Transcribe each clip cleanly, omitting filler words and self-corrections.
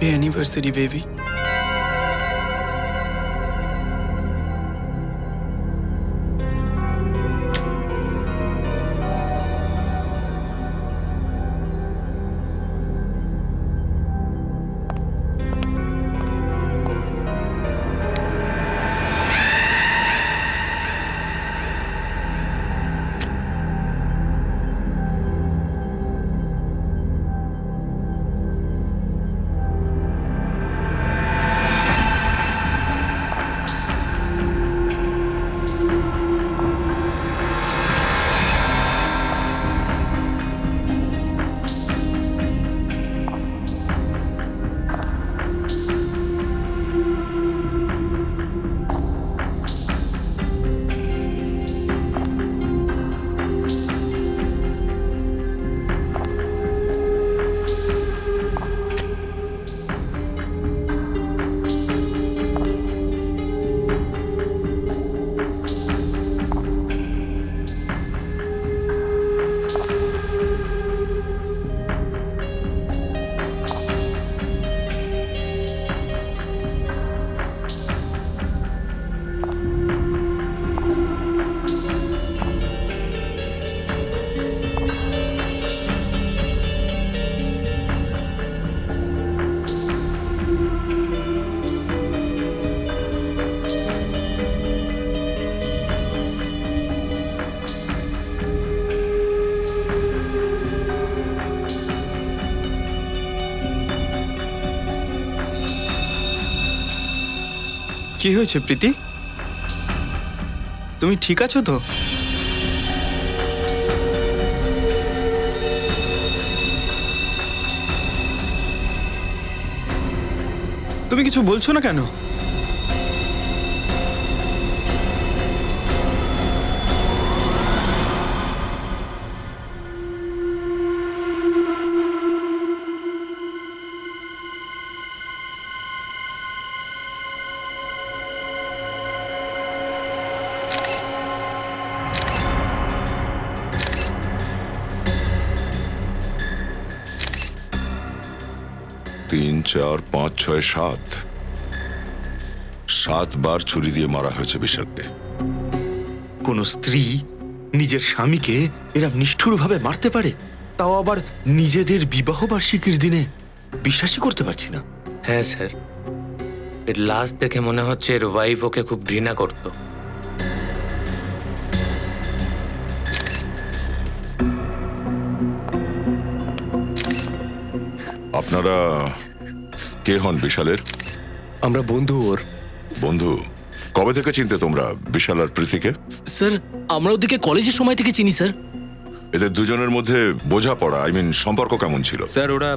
Happy anniversary, baby. কি হয়েছে প্রীতি? তুমি ঠিক আছো তো? তুমি কিছু বলছো না কেন? তিন, চার, পাঁচ, ছয়, সাতবার ছুরি দিয়ে মারা হয়েছে বিশালকে। কোন স্ত্রী নিজের স্বামীকে এরা নিষ্ঠুরভাবে মারতে পারে, তাও আবার নিজেদের বিবাহ বার্ষিকীর দিনে? বিশ্বাসই করতে পারছি না। হ্যাঁ স্যার, এর লাশ দেখে মনে হচ্ছে এর ওয়াইফ ওকে খুব ঘৃণা করত। আপনারা কে হন বিশালের? আমরা বন্ধু ওর। বন্ধু? কবে থেকে চিনতে তোমরা বিশাল আর প্রীতিকে? স্যার আমরা ওদিকে কলেজের সময় থেকে চিনি স্যার। এদের দুজনের মধ্যে বোঝাপড়া, সম্পর্ক কেমন ছিল? স্যার ওরা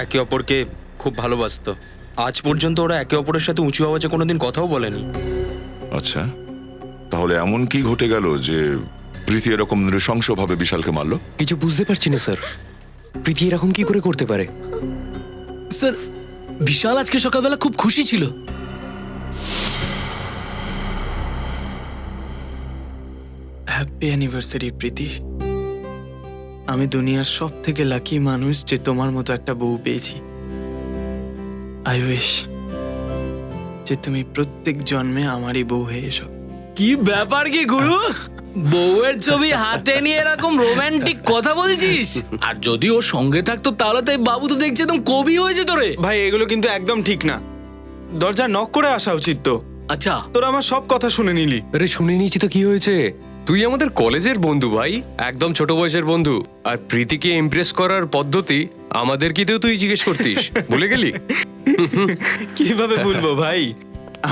একে অপরকে খুব ভালোবাসতো। আজ পর্যন্ত ওরা একে অপরের সাথে উঁচু আওয়াজে কোনোদিন কথাও বলেনি। আচ্ছা, তাহলে এমন কি ঘটে গেল যে প্রীতি এরকম নৃশংসভাবে বিশালকে মারলো? কিছু বুঝতে পারছি না স্যার, প্রীতি এরকম কি করে করতে পারে? স্যার বিশাল আজকে সকালবেলা খুব খুশি ছিল। হ্যাপি অ্যানিভার্সারি প্রীতি। আমি দুনিয়ার সব থেকে লাকি মানুষ যে তোমার মতো একটা বউ পেয়েছি। আই উইশ যে তুমি প্রত্যেক জন্মে আমারই বউ হয়ে এসো। কি ব্যাপার কি গুরু, বউয়ের ছবি হাতে নিয়ে এরকম রোমান্টিক কথা বলছিস? আর যদি ওর সঙ্গে থাকতো তাহলে তো এই বাবু তো দেখছি একদম কবি হয়ে যেত রে। ভাই এগুলো কিন্তু একদম ঠিক না। দরজা নক করে আসা উচিত তো। আচ্ছা তোরা আমার সব কথা শুনে নিলি। আরে শুনে নিয়েছি তো, কি হয়েছে? তুই আমাদের কলেজের বন্ধু ভাই, একদম ছোট বয়সের বন্ধু। আর প্রীতিকে ইমপ্রেস করার পদ্ধতি আমাদের কি তুই জিজ্ঞেস করতিস? ভুলে গেলি? কিভাবে বলবো ভাই,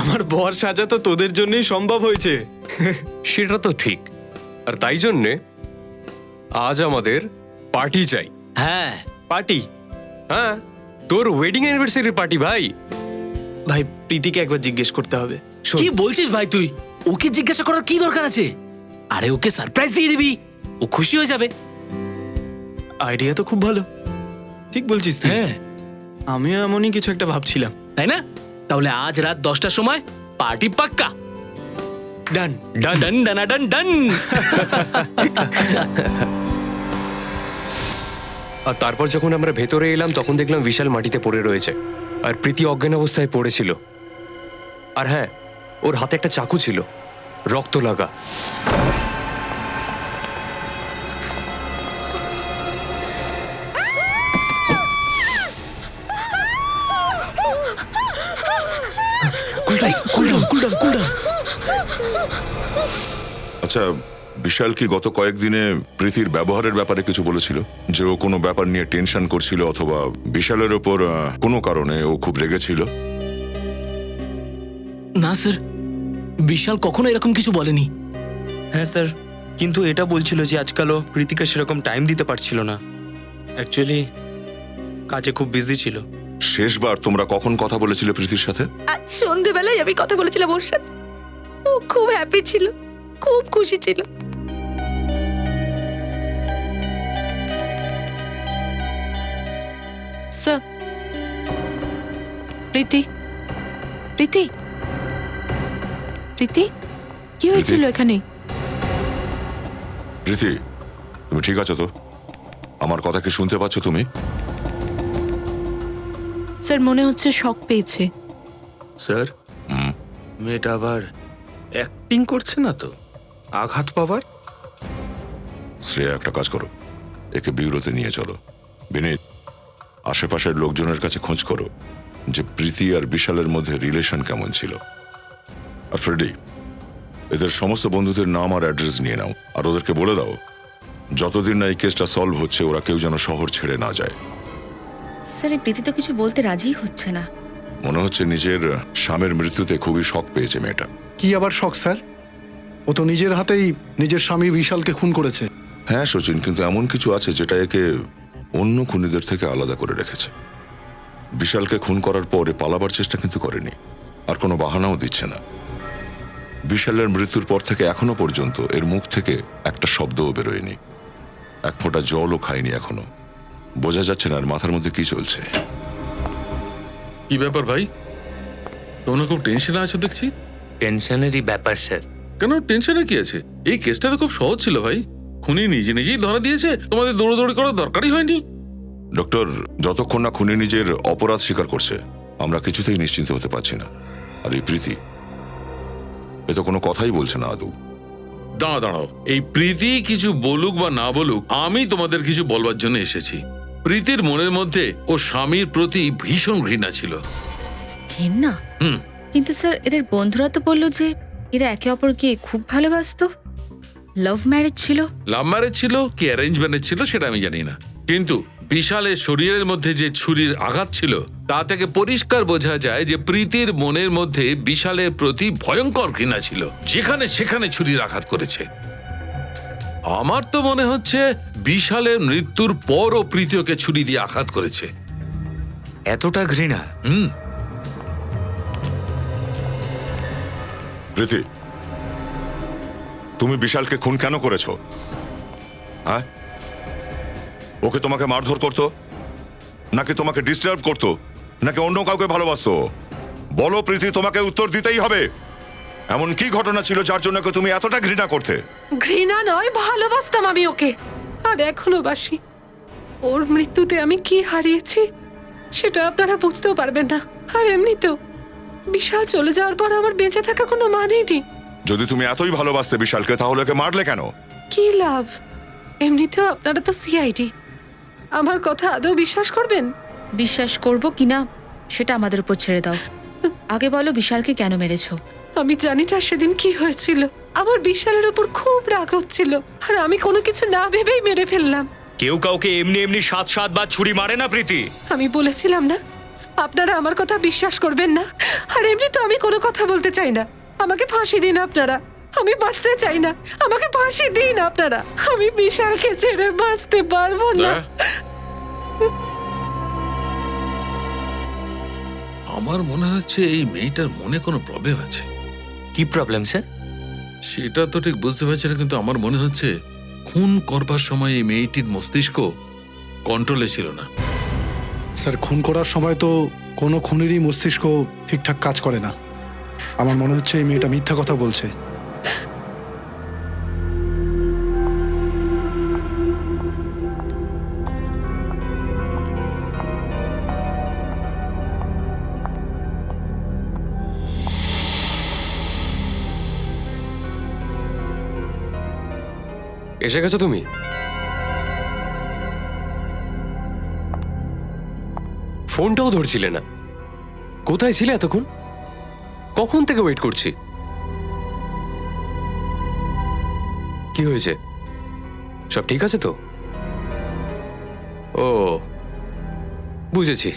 আমার বর সাজা তো তোদের জন্যই সম্ভব হয়েছে। সেটা তো ঠিক, আর তাই জন্যে আজ আমাদের পার্টি চাই। হ্যাঁ পার্টি? হ্যাঁ, তোর ওয়েডিং অ্যানিভার্সারি পার্টি ভাই। ভাই প্রীতিকে একবার জিজ্ঞেস করতে হবে। কি বলছিস ভাই তুই? ওকে জিজ্ঞাসা করার কি দরকার আছে? আরে ওকে সারপ্রাইজ দিয়ে দিবি, ও খুশি হয়ে যাবে। আইডিয়া তো খুব ভালো। ঠিক বলছিস তুই। হ্যাঁ আমিও এমনই কিছু একটা ভাবছিলাম। তাই না? তাহলে আজ রাত 10টার সময় পার্টি পাক্কা। ডান। ডান ডান ডানা ডান ডান। আর তারপর যখন আমরা ভেতরে এলাম তখন দেখলাম বিশাল মাটিতে পড়ে রয়েছে। আর প্রীতি অজ্ঞান অবস্থায় পড়েছিল। আর হ্যাঁ, ওর হাতে একটা চাকু ছিল, রক্ত লাগা। আচ্ছা, বিশাল কি গত কয়েকদিনে প্রীতির ব্যবহারের ব্যাপারে কিছু বলেছিল? যে ও কোনো ব্যাপার নিয়ে টেনশন করছিল, অথবা বিশালের ওপর কোনো কারণে ও খুব রেগেছিল? না স্যার, বিশাল কখনো এরকম কিছু বলেনি। হ্যাঁ স্যার, কিন্তু এটা বলছিল যে আজকালও প্রীতিকা সেরকম টাইম দিতে পারছিল না। অ্যাকচুয়ালি কাজে খুব বিজি ছিল। শেষবার তোমরা কখন কথা বলেছিলে প্রীতির সাথে? আজ সন্ধেবেলায় আমি কথা বলেছিলাম ওর সাথে। ও খুব হ্যাপি ছিল, খুব খুশি ছিল। স্যার, প্রীতি, প্রীতি, প্রীতি, কি হয়েছিল এখানে? প্রীতি, তুমি ঠিক আছো তো? আমার কথা কি শুনতে পাচ্ছ তুমি? স্যার, মনে হচ্ছে শক পেয়েছে। স্যার, মেয়েটা আবার অ্যাক্টিং করছে না তো আঘাত পাবার? শ্রেয়া, একটা কাজ করো, একে বিউরোতে নিয়ে চলো। বিনীত, আশেপাশের লোকজনের কাছে খোঁজ করো যে প্রীতি আর বিশালের মধ্যে রিলেশন কেমন ছিল। আর ফ্রেডি, এদের সমস্ত বন্ধুদের নাম আর অ্যাড্রেস নিয়ে নাও, আর ওদেরকে বলে দাও যতদিন না এই কেসটা সলভ হচ্ছে ওরা কেউ যেন শহর ছেড়ে না যায়। স্যার, এই প্রীতি তো কিছু বলতে রাজি হচ্ছে না। মনে হচ্ছে নিজের স্বামীর মৃত্যুতে খুবই শক পেয়েছে মেয়েটা। কি আবার শখ স্যার? ও তো নিজের হাতেই নিজের স্বামী বিশালকে খুন করেছে। হ্যাঁ সচিন, কিন্তু এমন কিছু আছে যেটা একে অন্য খুনিদের থেকে আলাদা করে রেখেছে। বিশালকে খুন করার পরে পালাবার চেষ্টা কিন্তু করেনি, আর কোনো বাহানাও দিচ্ছে না। বিশালের মৃত্যুর পর থেকে এখনো পর্যন্ত এর মুখ থেকে একটা শব্দও বেরোয়নি, এক ফোঁটা জলও খায়নি এখনো। বোঝা যাচ্ছে না আর মাথার মধ্যে কি চলছে। কি ব্যাপার ভাই, তোমরা খুব টেনশনে আছো দেখছি। টেনশনেরই ব্যাপার স্যার। কেন টেনশনে কি আছে? এই কেসটা তো খুব সহজ ছিল ভাই। খুনি নিজে নিজেই ধরা দিয়েছে, তোমাদের দৌড়াদৌড়ি করার দরকারই হয়নি। ডক্টর, যতক্ষণ না খুনি নিজের অপরাধ স্বীকার করছে আমরা কিছুতেই নিশ্চিন্ত হতে পারছি না। আর এই প্রীতি, এ তো কোনো কথাই বলছে না আদৌ। দাঁড়াও দাঁড়াও, এই প্রীতি কিছু বলুক বা না বলুক, আমি তোমাদের কিছু বলবার জন্য এসেছি। প্রীতির মনের মধ্যে ও স্বামীর প্রতি ভীষণ ঘৃণা ছিল। ঘেন্না? কিন্তু স্যার, এদের বন্ধুরা তো বললো যে এরা একে অপরকে খুব ভালোবাসতো, লাভ ম্যারেজ ছিল। লাভ ম্যারেজ ছিল কি অ্যারেঞ্জ ম্যারেজ ছিল সেটা আমি জানি না, কিন্তু বিশালের শরীরের মধ্যে যে ছুরির আঘাত ছিল তা থেকে পরিষ্কার বোঝা যায় যে প্রীতির মনের মধ্যে বিশালের প্রতি ভয়ঙ্কর ঘৃণা ছিল, যেখানে সেখানে ছুরির আঘাত করেছে। আমার তো মনে হচ্ছে বিশালের মৃত্যুর পরও প্রীতি ওকে ছুরি দিয়ে আঘাত করেছে। এতটা ঘৃণা? প্রীতি, তুমি বিশালকে খুন কেন করেছো? হ্যাঁ, ওকে তোমাকে মারধর করতো, নাকি তোমাকে ডিস্টার্ব করতো, নাকি অন্য কাউকে ভালোবাসতো? বলো প্রীতি, তোমাকে উত্তর দিতেই হবে। এমন কি ঘটনা ছিল যার জন্য তুমি এতটা ঘৃণা করতে? ঘৃণা নয়, ভালোবাসতাম আমি ওকে, আর এখনো বাসি। ওর মৃত্যুতে আমি কি হারিয়েছি সেটা আপনারা বুঝতেও পারবেন না। আর এমনিতেও বিশাল চলে যাওয়ার পর আমার বেঁচে থাকা কোনো মানেই নেই। যদি তুমি এতই ভালোবাসতে বিশালকে, তাহলে ওকে মারলে কেন? কি লাভ? এমনিতেও আপনারা তো সিআইডি, আমার কথা আদৌ বিশ্বাস করবেন? বিশ্বাস করব কিনা সেটা আমাদের উপর ছেড়ে দাও। আগে বলো, বিশালকে কেন মেরেছো? আমি জানি না সেদিন কি হয়েছিল। আমার বিশালের উপর খুব রাগ হচ্ছিল, আর আমি কোনো কিছু না ভেবেই মেরে ফেললাম। কেউ কাউকে এমনি এমনি 7 বার ছুরি মারে না প্রীতি। আমি বলেছিলাম না আপনারা আমার কথা বিশ্বাস করবেন না। আর এমনি তো আমি কোনো কথা বলতে চাই না। আমাকে ফাঁসি দিন আপনারা, আমি বাঁচতে চাই না। আমাকে ফাঁসি দিন আপনারা, আমি বিশালকে ছেড়ে বাঁচতে পারবো না। আমার মনে হচ্ছে এই মেয়েটার মনে কোনো প্রবলেম আছে। কি প্রবলেম স্যার? সেটা তো ঠিক বুঝতে পারছি না, কিন্তু আমার মনে হচ্ছে খুন করবার সময় এই মেয়েটির মস্তিষ্ক কন্ট্রোলে ছিল না। স্যার, খুন করার সময় তো কোনো খুনেরই মস্তিষ্ক ঠিকঠাক কাজ করে না। আমার মনে হচ্ছে এই মেয়েটা মিথ্যা কথা বলছে। এসে গেছো তুমি? ফোনটাও ধরছিলে না। কোথায় ছিলে এতক্ষণ? কখন থেকে ওয়েট করছি। কি হয়েছে? সব ঠিক আছে তো? ও বুঝেছি,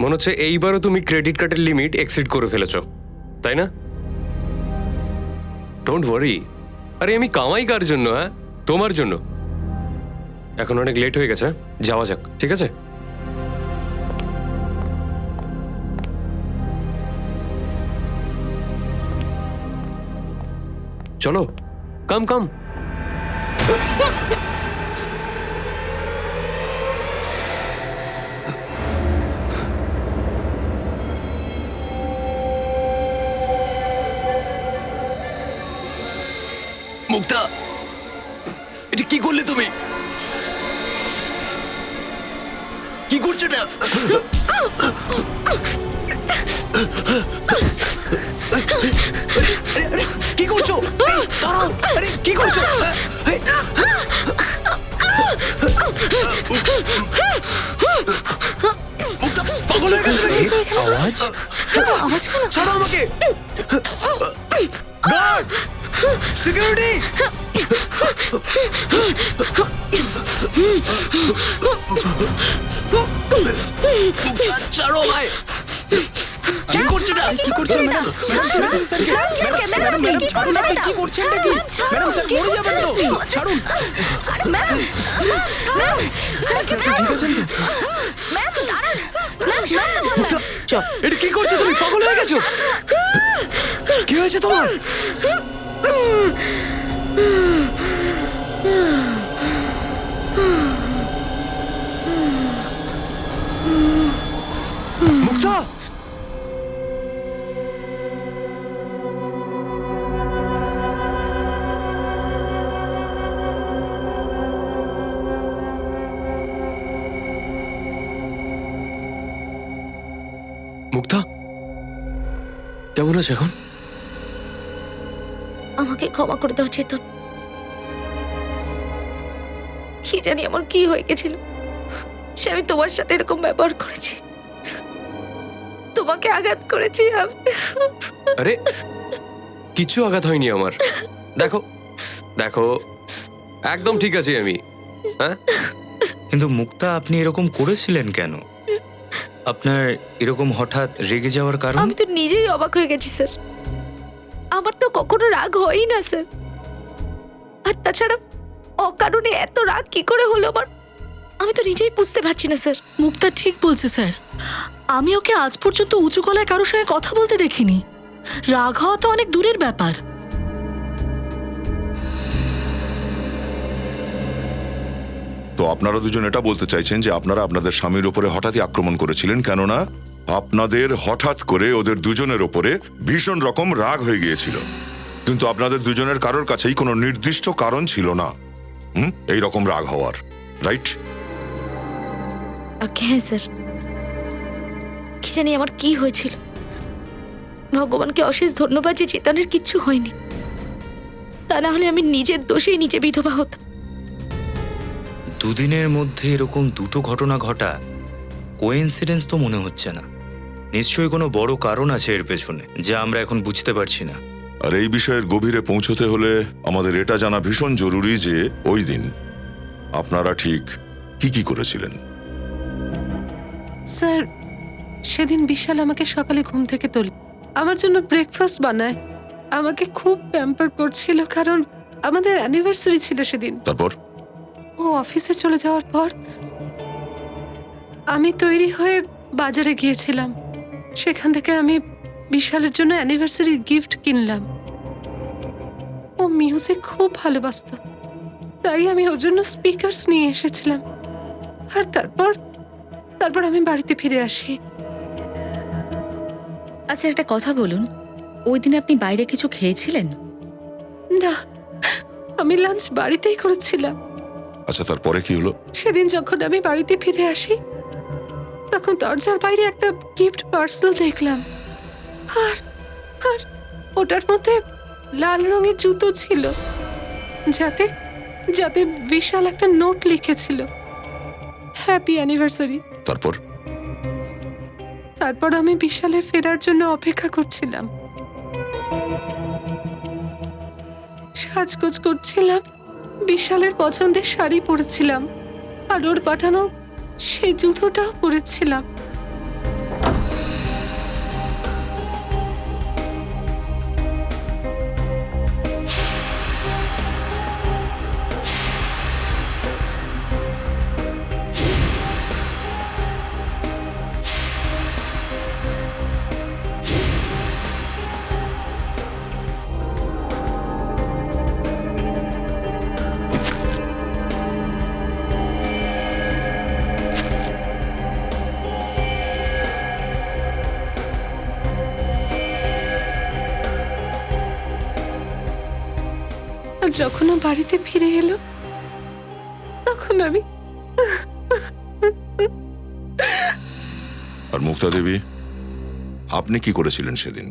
মনে হচ্ছে এইবারও তুমি ক্রেডিট কার্ডের লিমিট এক্সিড করে ফেলেছো, তাই না? Don't worry. আরে আমি কামাই কার জন্য? হ্যাঁ, তোমার জন্য। এখন অনেক লেট হয়ে গেছে, যাওয়া যাক, ঠিক আছে? চলো, কাম কাম। মুক্তা, এটা কি করলে তুমি? কি করছো এটা? কি করছো? দাঁড়াও, আরে কি করছো? মুক্তা পাগল হয়ে গেছে নাকি? আওয়াজ কেন? ছাড়ো আমাকে! গার্ড! সিকিউরিটি! মুক্তা ছাড়ো ভাই! কি করছো না? কি করছেন ম্যাডাম? ম্যাডাম ছাড়ুন, আপনি কি করছেন নাকি? ম্যাডাম স্যার মরে যাবেন তো, ছাড়ুন। ঠিক আছেন তো? মুক্তা, এটা কি করছো তুমি? পাগল হয়ে গেছো? কি হয়েছে তোমার? মুক্তা! মুক্তা, কেমন আছো এখন? আমাকে ক্ষমা করে দাও চেতন। কি জানি আমার কি হয়ে গেছিল, সে আমি তোমার সাথে এরকম ব্যবহার করেছি, তোমাকে আঘাত করেছি আমি। আরে কিছু আঘাত হয়নি আমার। দেখো দেখো, একদম ঠিক আছি আমি। হ্যাঁ, কিন্তু মুক্তা, আপনি এরকম করেছিলেন কেন? আপনার এরকম হঠাৎ রেগে যাওয়ার কারণ? আমি তো নিজেই অবাক হয়ে গেছি স্যার। আমার তো কখনো রাগ হয়ই না স্যার। আর তাছাড়া অকারণে এত রাগ কি করে হলো আমার, আমি তো নিজেই বুঝতে পারছি না স্যার। মুক্তা ঠিক বলছে স্যার। আমি ওকে আজ পর্যন্ত উঁচু গলায় কারোর সঙ্গে কথা বলতে দেখিনি। রাগ হওয়া তো অনেক দূরের ব্যাপার। তো আপনারা দুজন এটা বলতে চাইছেন যে আপনারা আপনাদের স্বামীর উপরে হঠাৎই আক্রমণ করেছিলেন, কেননা আপনাদের হঠাৎ করে ওদের দুজনের ওপরে ভীষণ রকম রাগ হয়ে গিয়েছিল, কিন্তু আপনাদের দুজনের কারোর কাছেই কোনো নির্দিষ্ট কারণ ছিল না এই রকম রাগ হওয়ার, রাইট? হ্যাঁ স্যার, কি জানি আমার কি হয়েছিল। ভগবানকে অশেষ ধন্যবাদ যে চেতনের কিচ্ছু হয়নি, তা না হলে আমি নিজের দোষেই নিজে বিধবা হতাম। দুদিনের মধ্যে এরকম দুটো ঘটনা ঘটা কোইন্সিডেন্স তো মনে হচ্ছে না। নিশ্চয়ই কোনো বড় কারণ আছে এর পেছনে, যা আমরা এখন বুঝতে পারছি না। আর এই বিষয়ের গভীরে পৌঁছতে হলে আমাদের এটা জানা ভীষণ জরুরি যে ওই দিন আপনারা ঠিক কি কি করেছিলেন। স্যার, সেদিন বিশাল আমাকে সকালে ঘুম থেকে তোলে, আমার জন্য ব্রেকফাস্ট বানায়, আমাকে খুব প্যাম্পার করছিল, কারণ আমাদের অ্যানিভার্সারি ছিল সেদিন। তারপর ও অফিসে চলে যাওয়ার পর আমি তৈরি হয়ে বাজারে গিয়েছিলাম। সেখান থেকে আমি বিশালের জন্য অ্যানিভার্সারি গিফট কিনলাম। ও মিউজিক খুব ভালোবাসতো, তাই আমি ওর জন্য স্পিকারস নিয়ে এসেছিলাম। আর তারপর আমি বাড়িতে ফিরে আসি। আচ্ছা, একটা কথা বলুন, ওই দিন আপনি বাইরে কিছু খেয়েছিলেন? না, আমি লাঞ্চ বাড়িতেই করেছিলাম। আচ্ছা, তারপরে কি হলো? সেদিন যখন আমি বাড়িতে ফিরে আসি, তখন দরজার বাইরে একটা গিফট পার্সেল দেখলাম, আর ওটার মধ্যে লাল রঙের জুতো ছিল, যাতে বিশাল একটা নোট লিখেছিল, হ্যাপি অ্যানিভার্সারি। তারপর আমি বিশালের ফেরার জন্য অপেক্ষা করছিলাম, সাজগোজ করছিলাম, বিশালের পছন্দের শাড়ি পরেছিলাম, আর ওর পাঠানো সেই জুতোটাও পরেছিলাম। আর যখন ও বাড়িতে ফিরে এলো তখন আমি আর মুক্তা দেবী, আপনি কি করেছিলেন সেদিন?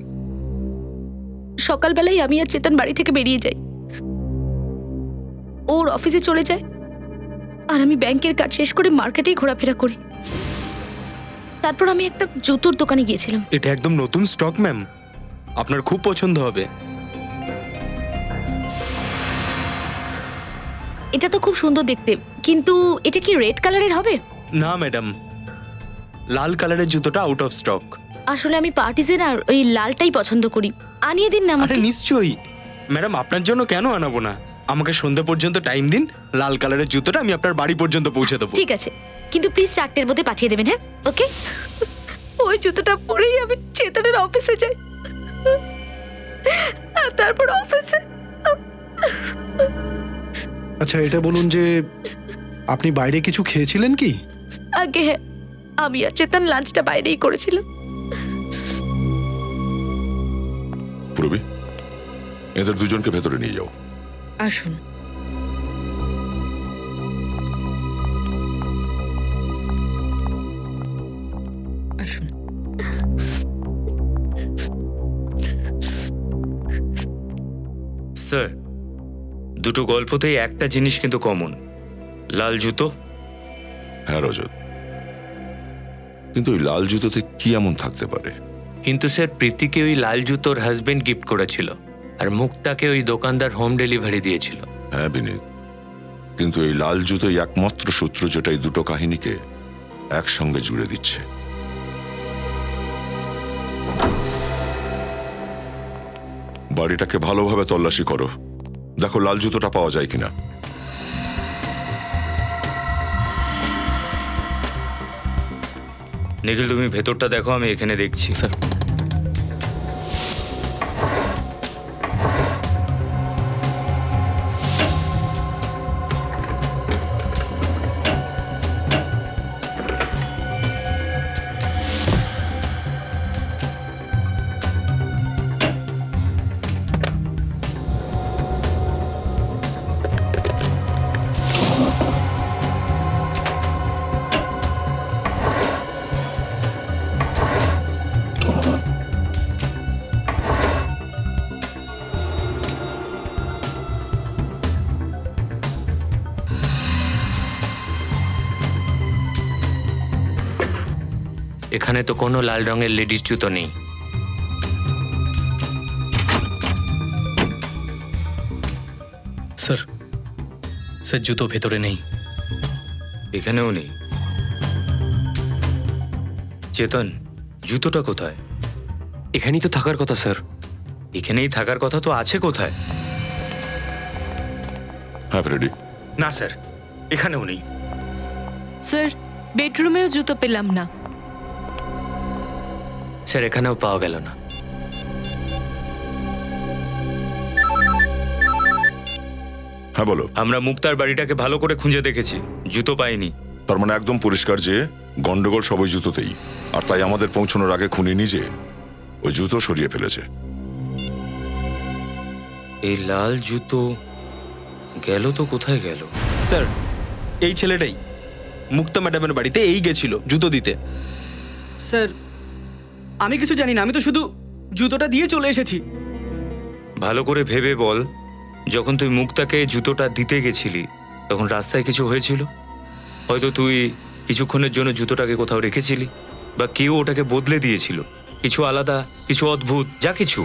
সকালবেলায় আমি আর চেতন বাড়ি থেকে বেরিয়ে যাই, ওর অফিসে চলে যায়, আর আমি ব্যাংকের কাজ শেষ করে মার্কেটেই ঘোরাফেরা করি। তারপর আমি একটা জুতোর দোকানে গিয়েছিলাম। এটা একদম নতুন স্টক ম্যাম, আপনার খুব পছন্দ হবে। এটা তো খুব সুন্দর দেখতে, কিন্তু এটা কি রেড কালারের হবে? না ম্যাডাম, লাল কালারের জুতোটা আউট অফ স্টক। আসলে আমি পার্টিজেন আর ওই লালটাই পছন্দ করি, আনিয়ে দিন না আরে আমাকে। নিশ্চয়ই ম্যাডাম, আপনার জন্য কেন আনাবো না? আমাকে সন্ধ্যা পর্যন্ত টাইম দিন, লাল কালারের জুতোটা আমি আপনার বাড়ি পর্যন্ত পৌঁছে দেবো। ঠিক আছে, কিন্তু প্লিজ 4টের মধ্যে পাঠিয়ে দেবেন, হ্যাঁ? ওকে। ওই জুতোটা পরেই আমি চেতনের অফিসে যাই, আর তারপর অফিসে। আচ্ছা, এটা বলুন যে আপনি বাইরে কিছু খেয়েছিলেন কি? আগে হ্যাঁ, আমি আর চেতন লাঞ্চটা বাইরেই করেছিলাম। পূরবী, এদের দুজনকে ভেতরে নিয়ে যাও। আসুন। আসুন। স্যার, দুটো গল্পতেই একটা জিনিস কিন্তু কমন, লাল জুতো। হ্যাঁ রজত, কিন্তু ওই লাল জুতোতে কি এমন থাকতে পারে? কিন্তু স্যার, প্রীতিকে ওই লাল জুতোর হাজবেন্ড গিফট করেছিল, আর মুক্তাকে ওই দোকানদার হোম ডেলিভারি দিয়েছিল। হ্যাঁ বিনীত, কিন্তু এই লাল জুতোই একমাত্র সূত্র যেটা এই দুটো কাহিনীকে একসঙ্গে জুড়ে দিচ্ছে। বাড়িটাকে ভালোভাবে তল্লাশি করো, দেখো লাল জুতোটা পাওয়া যায় কিনা। নিখিল, তুমি ভেতরটা দেখো, আমি এখানে দেখছি। স্যার, এখানে তো কোনো লাল রঙের লেডিস জুতো নেই। স্যার, স্যার জুতো ভেতরে নেই। এখানেও নেই। চেতন, জুতোটা কোথায়? এখানেই তো থাকার কথা স্যার। এখানেই থাকার কথা তো আছে কোথায়? হ্যাঁ ফ্রেডি। না স্যার, এখানেও নেই। স্যার, বেডরুমেও জুতো পেলাম না। স্যার, এখানেও পাওয়া গেল না। হ্যাঁ বলো। আমরা মুক্তার বাড়িটাকে ভালো করে খুঁজে দেখেছি, জুতো পাইনি। তার মানে একদম পরিষ্কার যে গন্ডগোল সবই জুতোতেই, আর তাই আমাদের পৌঁছানোর আগে খুনি নিজে ওই জুতো সরিয়ে ফেলেছে। এই লাল জুতো গেল তো কোথায় গেল? স্যার, এই ছেলেটাই মুক্তা ম্যাডামের বাড়িতে এই গেছিল জুতো দিতে। স্যার, আমি কিছু জানি না, আমি তো শুধু জুতোটা দিয়ে চলে এসেছি। ভালো করে ভেবে বল, যখন তুই মুক্তাকে জুতোটা দিতে গেছিলি তখন রাস্তায় কিছু হয়েছিল? হয়তো তুই কিছুক্ষণের জন্য জুতোটাকে কোথাও রেখেছিলি, বা কেউ ওটাকে বদলে দিয়েছিল, কিছু আলাদা, কিছু অদ্ভুত, যা কিছু।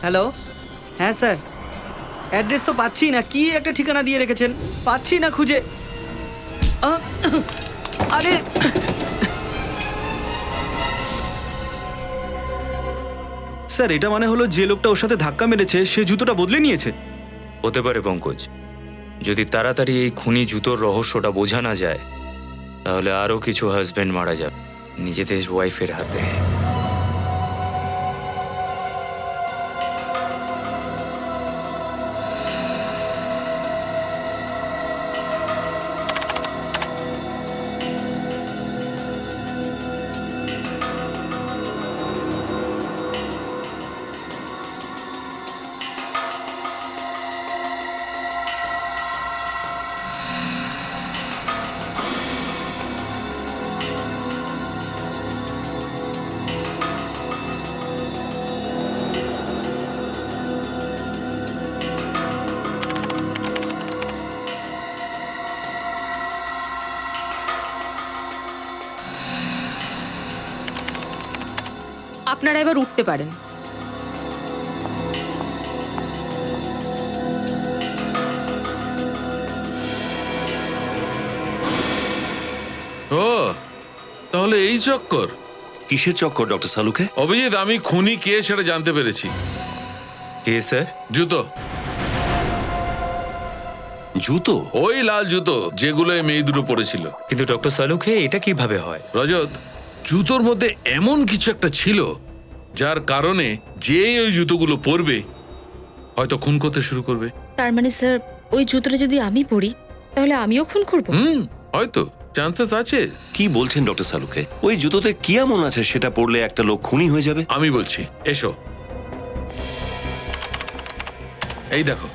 হ্যালো, হ্যাঁ স্যার, অ্যাড্রেস তো পাচ্ছি না, কি একটা ঠিকানা দিয়ে রেখেছেন, পাচ্ছি না খুঁজে। আরে স্যার, এটা মানে হলো যে লোকটা ওর সাথে ধাক্কা মেরেছে সে জুতোটা বদলে নিয়েছে। হতে পারে পঙ্কজ, যদি তাড়াতাড়ি এই খুনি জুতোর রহস্যটা বোঝা না যায় তাহলে আরো কিছু হাজবেন্ড মারা যাবে নিজেদের ওয়াইফের হাতে। আপনারা এবার উঠতে পারেন। ও, তাহলে এই চক্কর। কিসের চক্কর ডক্টর সালুকে? অভিজিৎ, আমি খুনি কে সেটা জানতে পেরেছি। কে স্যার? জুতো। জুতো? ওই লাল জুতো যেগুলো এই মেয়ে দুটো পরেছিল। কিন্তু ডক্টর সালুকে এটা কিভাবে হয়? রজত, জুতোর মধ্যে এমন কিছু একটা ছিল যার কারণে যে ওই জুতোগুলো পরবে হয়তো খুন করতে শুরু করবে। তার মানে স্যার, ওই জুতোটা যদি আমি পরি তাহলে আমিও খুন করব? হয়তো চান্সেস আছে। কি বলছেন ডক্টর সালুকে? ওই জুতোতে কি এমন আছে সেটা পরলে একটা লোক খুনি হয়ে যাবে? আমি বলছি, এসো। এই দেখো,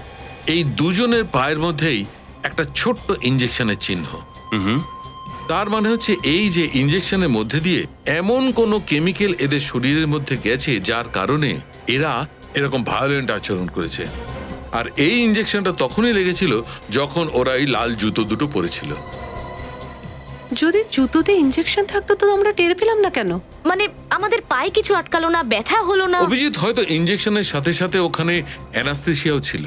এই দুজনের পায়ের মধ্যেই একটা ছোট্ট ইনজেকশনের চিহ্ন। তার মানে হচ্ছে এই যে ইনজেকশনের মধ্যে দিয়ে এমন কোনো কেমিক্যাল এদের শরীরের মধ্যে গেছে যার কারণে এরা এরকম ভায়োলেন্ট আচরণ করেছে। আর এই ইনজেকশনটা তখনই লেগেছিল যখন ওরা এই লাল জুতো দুটো পরেছিল। যদি জুতোতে ইনজেকশন থাকতো তো আমরা টের পেলাম না কেন? মানে আমাদের পায়ে কিছু আটকালো না, ব্যথা হলো না? অভিজিৎ, হয়তো ইনজেকশনের সাথে সাথে ওখানে অ্যানাস্থেসিয়াও ছিল,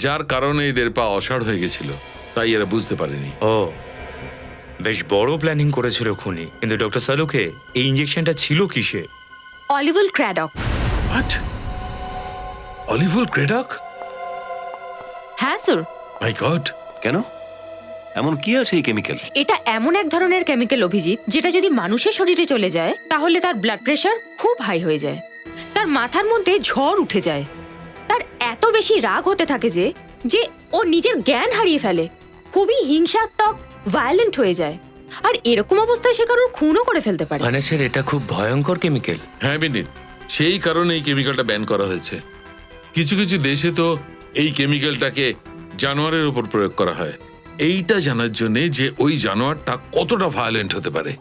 যার কারণে এদের পা অসাড় হয়ে গেছিল, তাই এরা বুঝতে পারেনি। ও, বেশ বড় প্ল্যানিং করেছিল খুনি। কিন্তু ডক্টর সালুকে এই ইনজেকশনটা ছিল কিসে? অলিভল ক্র্যাডক। হোয়াট? অলিভল ক্র্যাডক? হ্যাঁ স্যার। মাই গড! কেন? এমন কি আছে এই কেমিক্যাল? এটা এমন এক ধরনের কেমিক্যাল অভিজিৎ, যেটা যদি মানুষের শরীরে চলে যায় তাহলে তার ব্লাড প্রেশার খুব হাই হয়ে যায়, তার মাথার মধ্যে ঝড় উঠে যায়, তার এত বেশি রাগ হতে থাকে যে ও নিজের জ্ঞান হারিয়ে ফেলে, খুবই হিংসাত্মক, ভায়োলেন্ট হয়ে যায়, আর এরকম অবস্থায় সে কারোর খুনও করে ফেলতে পারে। মানে স্যার, এটা খুব ভয়ঙ্কর কেমিক্যাল। হ্যাঁ বিনীত, সেই কারণে এই কেমিক্যালটা ব্যান করা হয়েছে। কিছু কিছু দেশে তো এই কেমিক্যালটাকে জানোয়ারের উপর প্রয়োগ করা হয়, এইটা জানার জন্য যে ওই জানোয়ারটা কতটা ভায়োলেন্ট হতে পারে।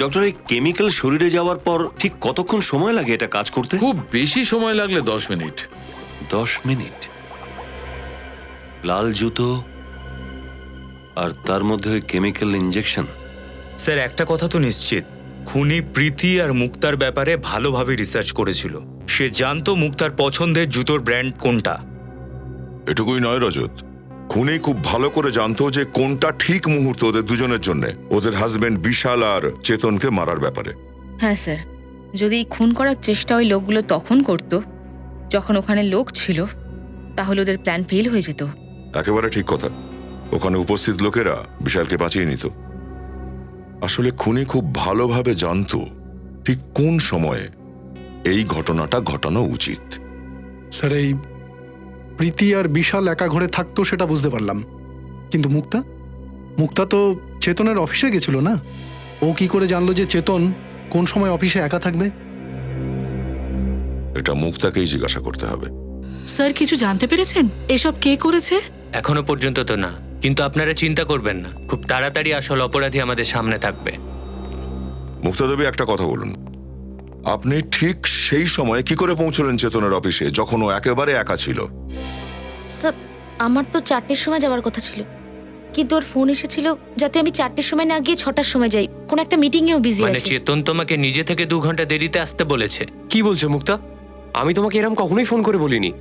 ডক্টর, এই কেমিক্যাল শরীরে যাওয়ার পর ঠিক কতক্ষণ সময় লাগে এটা কাজ করতে? খুব বেশি সময় লাগলে 10 মিনিট। 10 মিনিট? লাল জুতো আর তার মধ্যে ওই কেমিক্যাল ইনজেকশন। স্যার, একটা কথা তো নিশ্চিত, খুনি প্রীতি আর মুক্তার ব্যাপারে ভালোভাবে রিসার্চ করেছিল। সে জানতো মুক্তার পছন্দের জুতোর ব্র্যান্ড কোনটা। এটুকুই নয় রজত, খুনি খুব ভালো করে জানতো যে কোনটা ঠিক মুহূর্ত ওদের দুজনের জন্য, ওদের হাজবেন্ড বিশাল আর চেতনকে মারার ব্যাপারে। হ্যাঁ স্যার, যদি খুন করার চেষ্টা ওই লোকগুলো তখন করত যখন ওখানে লোক ছিল, তাহলে ওদের প্ল্যান ফেল হয়ে যেত। একেবারে ঠিক কথা। ওখানে উপস্থিত লোকেরা বিশালকে বাঁচিয়ে নিত। আসলে খুনি খুব ভালোভাবে জানতো ঠিক কোন সময়ে এই ঘটনাটা ঘটানো উচিত। স্যার, এই প্রীতি আর বিশাল একা ঘরে থাকতো সেটা বুঝতে পারলাম, কিন্তু মুক্তা তো চেতনের অফিসে গেছিল না? ও কি করে জানলো যে চেতন কোন সময় অফিসে একা থাকবে? এটা মুক্তাকেই জিজ্ঞাসা করতে হবে। স্যার, কিছু জানতে পেরেছেন এসব কে করেছে? এখনো পর্যন্ত তো না, কিন্তু আপনারা চিন্তা করবেন না, খুব তাড়াতাড়ি আসল অপরাধী আমাদের সামনে থাকবে। মুক্তা দেবী, একটা কথা বলুন, আপনি ঠিক সেই সময়ে কি করে পৌঁছলেন চেতনের অফিসে যখন ও একেবারে একা ছিল? স্যার আমার তো 4টের সময় যাওয়ার কথা ছিল, কিন্তু ওর ফোন এসেছিল যাতে আমি 4টের সময় না গিয়ে 6টার সময় যাই। কোন একটা মিটিংয়েও বিজি মানে আছে। চেতন তোমাকে নিজে থেকে 2 ঘন্টা দেরিতে আসতে বলেছে? কি বলছো মুক্তা? আমি তোমাকে এরকম কখনোই ফোন করে বলিনি।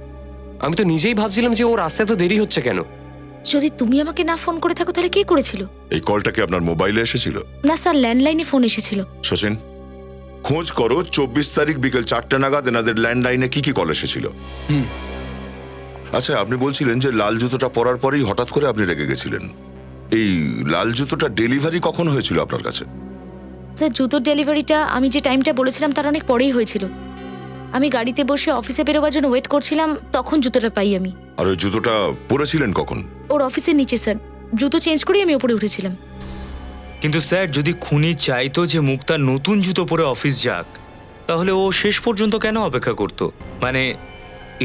আমি তো নিজেই ভাবছিলাম যে ওর আসতে তো দেরি হচ্ছে কেন। যদি তুমি আমাকে না ফোন করে থাকো তাহলে কে করেছিল? এই কলটা কি আপনার মোবাইলে এসেছিল? না স্যার, ল্যান্ডলাইনে ফোন এসেছিল। সচিন, খোঁজ করো 24 তারিখ বিকেল 4টে নাগাদ এনাদের ল্যান্ডলাইনে কি কি কল এসেছিল। আচ্ছা, আপনি বলছিলেন যে লাল জুতোটা পরার পরেই হঠাৎ করে আপনি রেগে গেছিলেন। এই লাল জুতোটা ডেলিভারি কখন হয়েছিল আপনার কাছে? স্যার জুতোর ডেলিভারিটা আমি যে টাইমটা বলেছিলাম তার অনেক পরেই হয়েছিল। আমি গাড়িতে বসে অফিসে বেরোবার জন্য ওয়েট করছিলাম, তখন জুতোটা পাই আমি। আর ওই জুতোটা পরেছিলেন কখন? ওর অফিসের নিচে স্যার, জুতো চেঞ্জ করেই আমি উপরে উঠেছিলাম। কিন্তু স্যার, যদি খুনি চাইতো যে মুক্তা নতুন জুতো পরে অফিস যাক, তাহলে ও শেষ পর্যন্ত কেন অপেক্ষা করত? মানে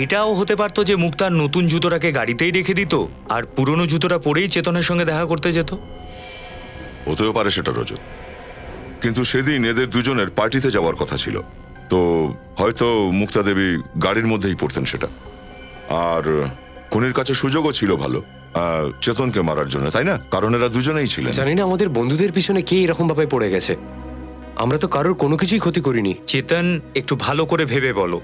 এটাও হতে পারতো যে মুক্তার নতুন জুতোটাকে গাড়িতেই রেখে দিত আর পুরনো জুতোটা পরেই চেতনের সঙ্গে দেখা করতে যেত। হতেও পারে সেটা রজত, কিন্তু সেদিন এদের দুজনের পার্টিতে যাওয়ার কথা ছিল, তো হয়তো মুক্তা দেবী গাড়ির মধ্যেই পড়তেন সেটা। আর খুনির কাছে সুযোগও ছিল ভালো চেতনকে মারার জন্য, তাই না? কারণ এরা দুজনেই ছিলেন। জানি না আমাদের বন্ধুদের পিছনে কে এরকম ভাবে পড়ে গেছে। আমরা তো কারোর কোনো কিছুই ক্ষতি করিনি। চেতন, একটু ভালো করে ভেবে বলো,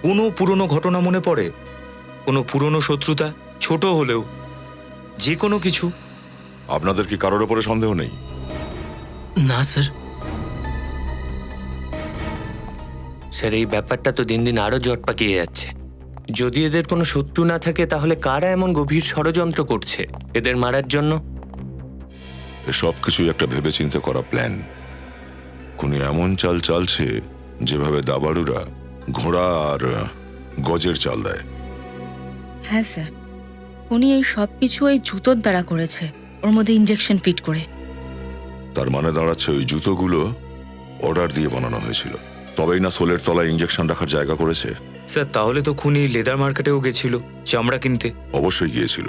কোনো পুরনো ঘটনা মনে পড়ে? কোনো পুরনো শত্রুতা, ছোট হলেও, যে কোনো কিছু? আপনাদের কি কারোর ওপরে সন্দেহ নেই? না স্যার। স্যার, এই ব্যাপারটা তো দিন দিন আরো জট পাকিয়ে যাচ্ছে। যদি এদের কোনো শত্রু না থাকে, তাহলে কারা এমন গভীর ষড়যন্ত্র করছে এদের মারার জন্য? সব কিছুই একটা ভেবেচিন্তে করা প্ল্যান। খুনি এমন চাল চালছে যেভাবে দাবাড়ুরা ঘোড়া আর গজের চাল দেয়। হ্যাঁ স্যার, উনি এই সব কিছু ওই জুতোর দ্বারা করেছে, ওর মধ্যে ইনজেকশন ফিট করে। তার মানে দাঁড়াচ্ছে ওই জুতোগুলো অর্ডার দিয়ে বানানো হয়েছিল, তবেই না সোলের তলায় ইনজেকশন রাখার জায়গা করেছে। স্যার, তাহলে তো খুনি লেদার মার্কেটেও গেছিল চামড়া কিনতে। অবশ্যই গিয়েছিল।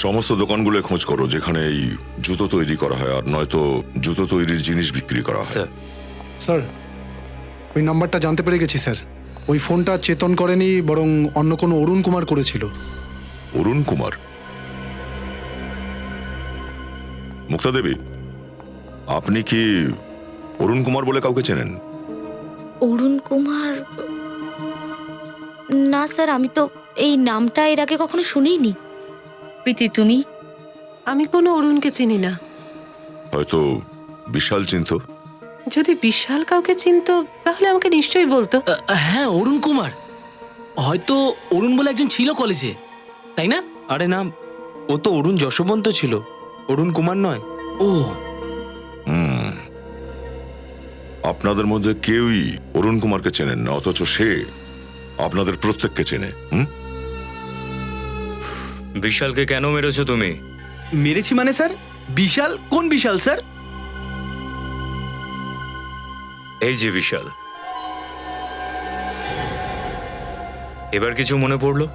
সমস্ত দোকানগুলো খোঁজ করো যেখানে এই জুতো তৈরি করা হয়, আর নয়তো জুতো তৈরির জিনিস বিক্রি করা হয়। স্যার, ওই নাম্বারটা জানতে পেরে গেছি স্যার। ওই ফোনটা চেতন করেনি, বরং অন্য কোনো অরুণ কুমার করেছিল। অরুণ কুমার? মুক্তা দেবী, আপনি কি অরুণ কুমার বলে কাউকে চেনেন? অরুণ কুমার? না স্যার, আমি তো এই নামটা এর আগে কখনো শুনিনি। প্রীতি, তুমি? আমি কোনো অরুণকে চিনি না। হয়তো বিশাল চিন্ত। যদি বিশাল কাউকে চিনতো তাহলে আমাকে নিশ্চয়ই বলতো। হ্যাঁ, অরুণ কুমার। হয়তো অরুণ বলে একজন ছিল কলেজে, তাই না? আরে না, ও তো অরুণ যশবন্ত ছিল, অরুণ কুমার নয়। ও, আপনাদের মধ্যে কেউই অরুণ কুমারকে চেনেন না, অথচ সে আপনাদের প্রত্যেককে চেনে। বিশালকে কেন মেরেছো তুমি? মেরেছি মানে স্যার? বিশাল? কোন বিশাল স্যার? এই যে বিশাল। এবার কিছু মনে পড়লো?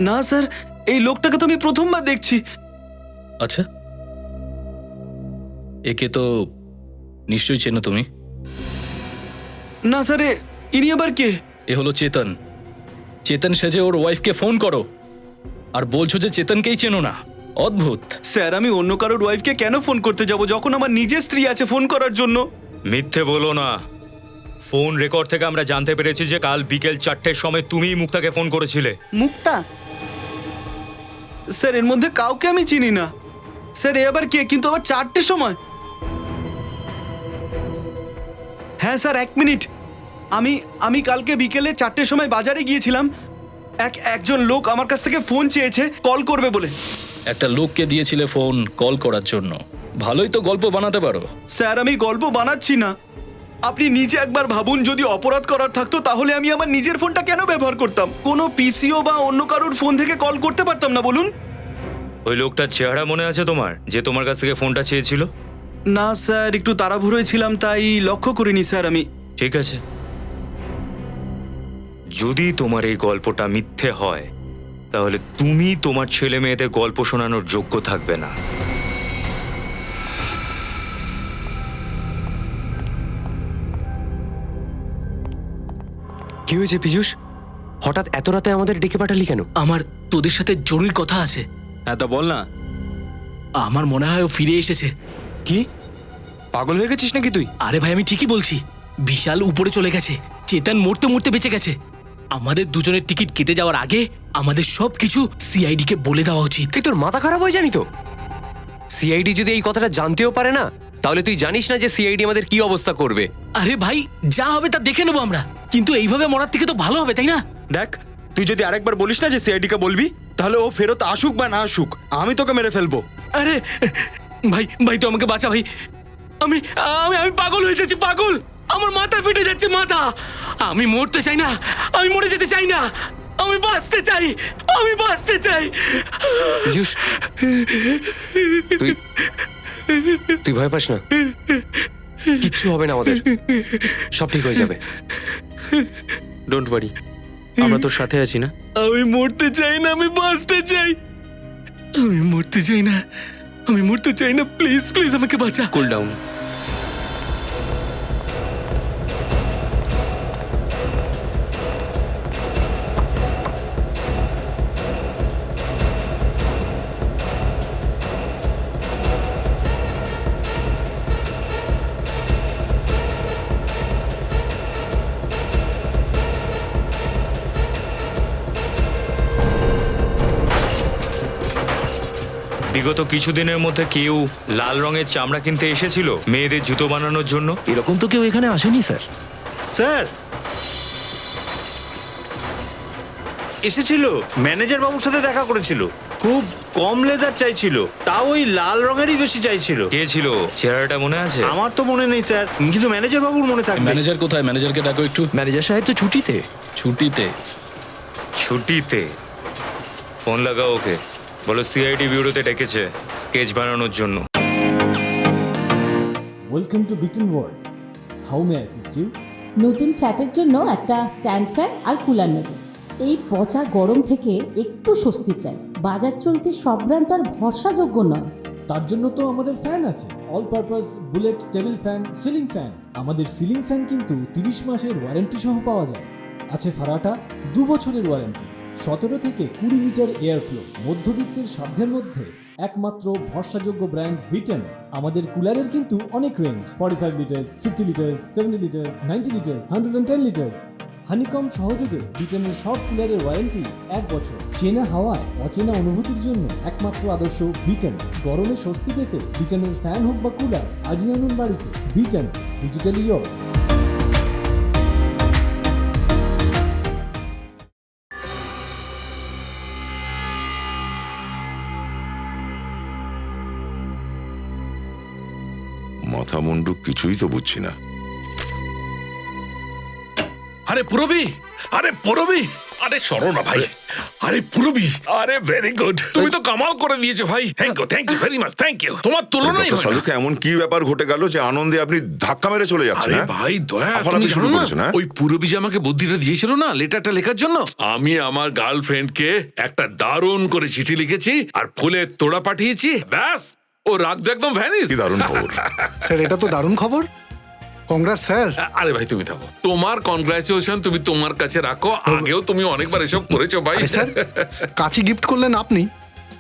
না স্যার, এই লোকটাকে তো আমি প্রথমবার দেখছি। আচ্ছা, একে তো নিশ্চয়ই চেনো তুমি। না স্যার, ইনি আবার কে? এ হলো চেতন। চেতন সেজে ওর ওয়াইফকে ফোন করো আর বলছো যে চেতনকেই চেনো না। অদ্ভুত। স্যার, আমি অন্য কারোর ওয়াইফকে কেন ফোন করতে যাব যখন আমার নিজের স্ত্রী আছে ফোন করার জন্য? মিথ্যে বলো না। ফোন রেকর্ড থেকে আমরা জানতে পেরেছি যে কাল বিকেল 4টের সময় তুমিই মুক্তাকে ফোন করেছিলে। মুক্তা? স্যার, এর মধ্যে কাউকে আমি চিনি না। স্যার, এ আবার কে? কিন্তু আবার 4টের সময়? হ্যাঁ স্যার, 1 মিনিট। আমি কালকে বিকেলে 4টের সময় বাজারে গিয়েছিলাম। একজন লোক আমার কাছ থেকে ফোন চেয়েছে কল করবে বলে। একটা লোককে দিয়েছিলে ফোন কল করার জন্য? ভালোই তো গল্প বানাতে পারো। স্যার, আমি গল্প বানাচ্ছি না। আপনি নিজে একবার ভাবুন, যদি অপরাধ করার থাকতো তাহলে আমি আমার নিজের ফোনটা কেন ব্যবহার করতাম? কোনো পিসিও বা অন্য কারোর ফোন থেকে কল করতে পারতাম না বলুন? ওই লোকটার চেহারা মনে আছে তোমার, যে তোমার কাছ থেকে ফোনটা চেয়েছিল? না স্যার, একটু তাড়াহুড়োয় ছিলাম তাই লক্ষ্য করিনি স্যার আমি। ঠিক আছে, যদি তোমার এই গল্পটা মিথ্যে হয় তাহলে তুমি তোমার ছেলে মেয়েদের গল্প শোনানোর যোগ্য থাকবে না। হয়েছে পীযূষ? হঠাৎ এত রাতে আমাদের ডেকে পাঠালি কেন? আমার তোদের সাথে জরুরি কথা আছে। হ্যাঁ তা বল না। আমার মনে হয় ও ফিরে এসেছে। কি পাগল হয়ে গেছিস নাকি তুই? আরে ভাই আমি ঠিকই বলছি, বিশাল উপরে চলে গেছে, চেতন মরতে মরতে বেঁচে গেছে। আমাদের দুজনের টিকিট কেটে যাওয়ার আগে আমাদের সবকিছু সিআইডি কে বলে দেওয়া উচিত। তুই তোর মাথা খারাপ হয়ে জানি তো? সিআইডি যদি এই কথাটা জানতেও পারে না, তাহলে তুই জানিস না যে সিআইডি আমাদের কি অবস্থা করবে? আরে ভাই যা হবে তা দেখে নেবো আমরা, কিন্তু এইভাবে মরার থেকে তো ভালো হবে, তাই না? দেখ তুই যদি আরেকবার বলিস না যে সিআইডি কে বলবি, তাহলে ও ফেরত আসুক বা না আসুক আমি তোকে মেরে ফেলবো। আরে ভাই ভাই তুই আমাকে বাঁচা ভাই, আমি আমি আমি পাগল হয়ে যাচ্ছি, পাগল, আমার মাথা ফেটে যাচ্ছে মাথা। আমি মরতে চাই না, আমি মরে যেতে চাই না, আমি বাঁচতে চাই, আমি বাঁচতে চাই। পীযূষ, তুই তুই ভয় পাস না, কিচ্ছু হবে না আমাদের, সব ঠিক হয়ে যাবে। ডোন্ট ওয়ারি, আমরা তোর সাথে আছি না? আমি মরতে চাই না, আমি বাঁচতে চাই, আমি মরতে চাই না, আমি মরতে চাই না, প্লিজ প্লিজ আমাকে বাঁচা। Cool down. বিগত কিছুদিনের মধ্যে কেউ লাল রঙের চামড়া কিনতে এসেছিল মেয়েদের জুতো বানানোর জন্য? এরকম তো কেউ এখানে আসেনি স্যার। স্যার এসেছিল, ম্যানেজার বাবুর সাথে দেখা করেছিল, খুব কম লেদার চাইছিল, তাও ওই লাল রঙেরই বেশি চাইছিল। কে ছিল? চেহারাটা মনে আছে? আমার তো মনে নেই স্যার, কিন্তু ম্যানেজার বাবুর মনে থাকবে। ম্যানেজার কোথায়? ম্যানেজারকে ডাকো একটু। ম্যানেজার সাহেব তো ছুটিতে। ছুটিতে? ছুটিতে? ফোন লাগাও ওকে, বলো সিআইডি ব্যুরোতে ডেকেছে স্কেচ বানানোর জন্য। Welcome to Bitten world, how may assist you? নতুন ফ্ল্যাটের জন্য একটা স্ট্যান্ড ফ্যান আর কুলার নেব। এই পচা গরম থেকে একটু স্বস্তি চাই। বাজার চলতে সব ব্র্যান্ড আর ভরসাযোগ্য নয়। তার জন্য তো আমাদের ফ্যান আছে, all purpose bullet table fan, ceiling fan. আমাদের সিলিং ফ্যান কিন্তু 30 মাসের ওয়ারেন্টি সহ পাওয়া যায়। আছে ফারাটা 2 বছরের ওয়ারেন্টি, 17 থেকে 20 মিটার এয়ার ফ্লো, মধ্যবিত্তের সাধ্যের মধ্যে একমাত্র ভরসাযোগ্য ব্র্যান্ড বিটেন। আমাদের কুলারের কিন্তু অনেক range, 45 litres, 50 litres, 70 litres, 90 litres, 110 litres. Honeycomb সহযোগে বিটেনের সব কুলারের ওয়ারেন্টি 1 বছর। চেনা হাওয়ায় অচেনা অনুভূতির জন্য একমাত্র আদর্শ বিটেন। গরমে স্বস্তি পেতে বিটেনের ফ্যান হোক বা কুলার আজই আনুন বাড়িতে। Beaten, digitally years. মাথা মুন্ডু কিছুই তো বুঝছি না। আরে পুরবি, আরে পুরবি, আরে সরো না ভাই, আরে পুরবি, আরে ভেরি গুড, তুমি তো কামাল করে দিয়েছো ভাই। Thank you very much, thank you. তোমার তুলনাই হয় না। সালুকে এমন কি ব্যাপার ঘটে গেল যে আনন্দে আপনি ধাক্কা মেরে চলে যাচ্ছেন? আরে ভাই দয়া, তুমি জানো না ওই পুরবি যে আমাকে বুদ্ধিটা দিয়েছিল না লেটারটা লেখার জন্য, আমি আমার গার্লফ্রেন্ডকে একটা দারুণ করে চিঠি লিখেছি আর ফুলের তোড়া পাঠিয়েছি, ব্যাস ও রাগ তো একদম ভ্যানিশ। কি দারুণ খবর স্যার, এটা তো দারুণ খবর। কংগ্রাস স্যার। আরে ভাই তুমি থাকো, তোমার কনগ্রাচুলেশন তুমি তোমার কাছে রাখো, আগেও তুমি অনেকবার এসব করেছো ভাই। স্যার, কাছে গিফট করলেন আপনি,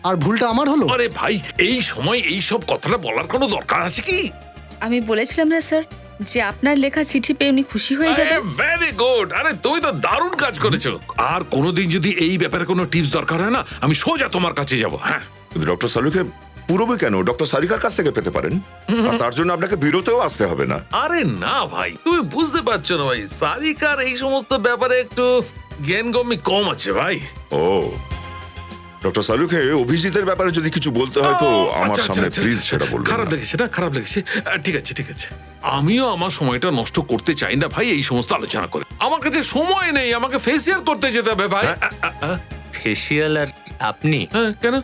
আর ভুলটা আমার হলো। আরে ভাই এই সময় এই সব কথাটা বলার কোনো দরকার আছে কি? আমি বলেছিলাম না স্যার যে আপনার লেখা চিঠি পেয়ে উনি খুশি হয়ে যাবেন। ভেরি গুড, আরে তুমি তো দারুণ কাজ করেছো। আর কোনোদিন যদি এই ব্যাপারে কোনো টিপস দরকার হয় না, আমি সোজা তোমার কাছে যাব। হ্যাঁ, ডক্টর সালুকে পুরবি কেন ডক্টর সারিকার কাছ থেকে পেতে পারেন, আর তার জন্য আপনাকে বিরতেও আসতে হবে না। আরে না ভাই, তুমি বুঝতে পারছো না ভাই, সারিকার এই সমস্ত ব্যাপারে একটু জ্ঞানগম্যি কম আছে ভাই। ও, ডক্টর সালুকে অভিজিতের ব্যাপারে যদি কিছু বলতে হয় তো আমার সামনে প্লিজ সেটা বলবেন। খারাপ লেগেছে না, খারাপ লেগেছে, ঠিক আছে ঠিক আছে। আমিও আমার সময়টা নষ্ট করতে চাই না ভাই এই সমস্ত আলোচনা করে। আমার কাছে সময় নেই, আমাকে ফেসিয়াল করতে যেতে হবে ভাই। ফেসিয়াল? আর আপনি? হ্যাঁ, কেন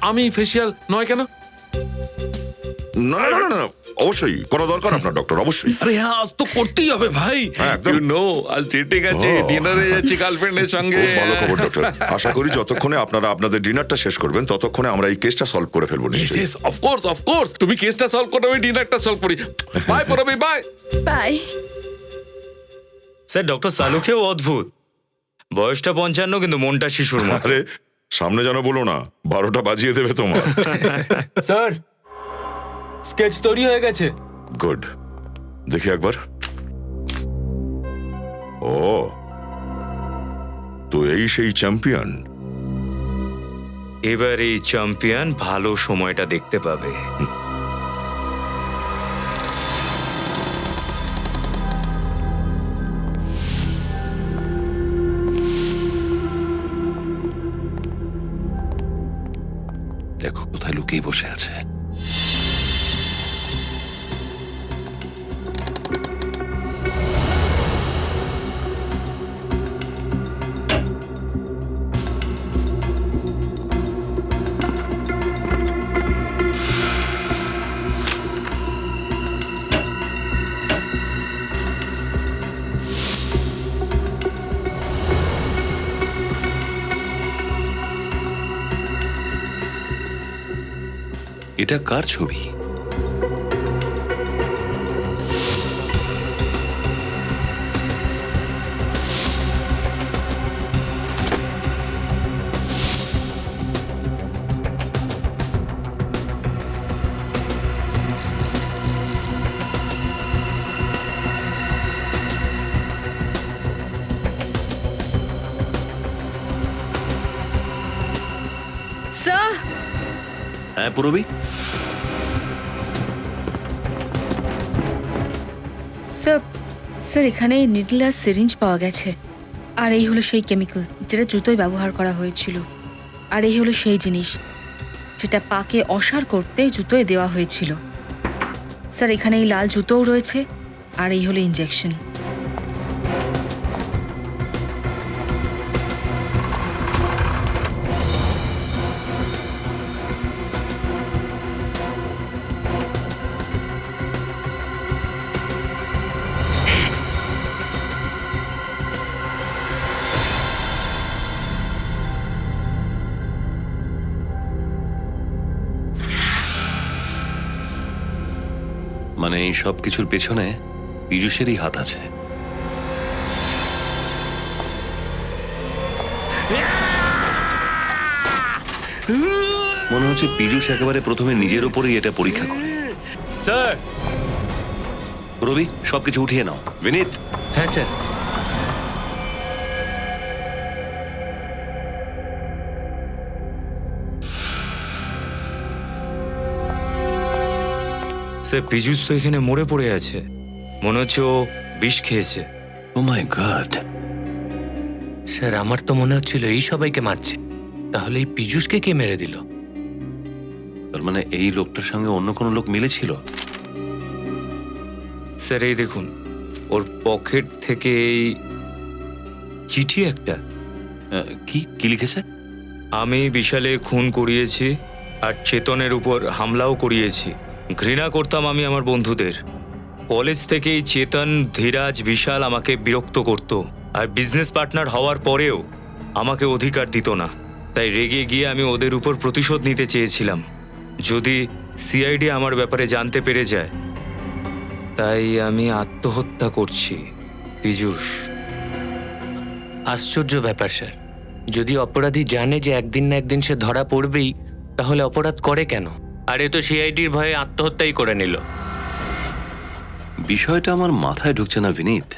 আমি ফেসিয়াল নয় কেন? না না না না, অবশ্যই করা দরকার আপনার ডক্টর, অবশ্যই। আরে হ্যাঁ, আজ তো করতেই হবে ভাই। ইউ নো, আজ ঠিক আছে, ডিনারে যাচ্ছি গার্লফ্রেন্ডের সঙ্গে। ভালো খবর ডক্টর। আশা করি যতক্ষণে আপনারা আপনাদের ডিনারটা শেষ করবেন ততক্ষণে আমরা এই কেসটা সলভ করে ফেলবো নিশ্চয়ই। ইয়েস, অফ কোর্স, তুমি কেসটা সলভ করো, আমি ডিনারটা সলভ করি। Bye Purabi, bye bye. Sir doctor সালুকেও অদ্ভুত, বয়সটা 55 কিন্তু মনটা শিশুর মতো। আরে সামনে যেন বলো না, 12টা বাজিয়ে দেবে তোমার। স্যার স্কেচ তৈরি হয়ে গেছে। গুড, দেখি একবার। ও, তো এই সেই চ্যাম্পিয়ন। এবার এই চ্যাম্পিয়ন ভালো সময়টা দেখতে পাবে। দেখো কোথায় লুকিয়ে বসে আছে। এটা কার ছবি? স্যার, হ্যাঁ পুরবি, স্যার স্যার এখানে নিডল আর সিরিঞ্জ পাওয়া গেছে। আর এই হলো সেই কেমিক্যাল যেটা জুতোয় ব্যবহার করা হয়েছিল। আর এই হলো সেই জিনিস যেটা পাকে অসাড় করতে জুতোয় দেওয়া হয়েছিল। স্যার এখানে এই লাল জুতোও রয়েছে। আর এই হলো ইনজেকশন। মানে এই সব কিছুর পেছনে পীযূষেরই হাত আছে। মনে হচ্ছে পীযূষ একেবারে প্রথমে নিজের উপরেই এটা পরীক্ষা করে। স্যার, রবি সবকিছু উঠিয়ে নাও। বিনীত। হ্যাঁ স্যার। স্যার পীযূষ তো এখানে মরে পড়ে আছে, মনে হচ্ছে ও বিষ খেয়েছে। ও মাই গড। স্যার আমার তো মনে হচ্ছিল এই সবাইকে মারছে, তাহলে এই পীযূষকে কে মেরে দিল? তার মানে এই লোকটার সঙ্গে অন্য কোনো লোক মিলেছিল? স্যার এই দেখুন, ওর পকেট থেকে এই চিঠি একটা। কি কি লিখেছে? আমি বিশালে খুন করিয়েছি আর চেতনের উপর হামলাও করিয়েছি। ঘৃণা করতাম আমি আমার বন্ধুদের। কলেজ থেকেই চেতন, ধীরাজ, বিশাল আমাকে বিরক্ত করত আর বিজনেস পার্টনার হওয়ার পরেও আমাকে অধিকার দিত না। তাই রেগে গিয়ে আমি ওদের উপর প্রতিশোধ নিতে চেয়েছিলাম, যদি সিআইডি আমার ব্যাপারে জানতে পেরে যায়। তাই আমি আত্মহত্যা করছি। পীযূষ। আশ্চর্য ব্যাপার স্যার, যদি অপরাধী জানে যে একদিন না একদিন সে ধরা পড়বেই, তাহলে অপরাধ করে কেন? আর এ তো সিআইডির ভয়ে আত্মহত্যাই করে নিল। বিষয়টা আমার মাথায় ঢুকছে না বিনীত।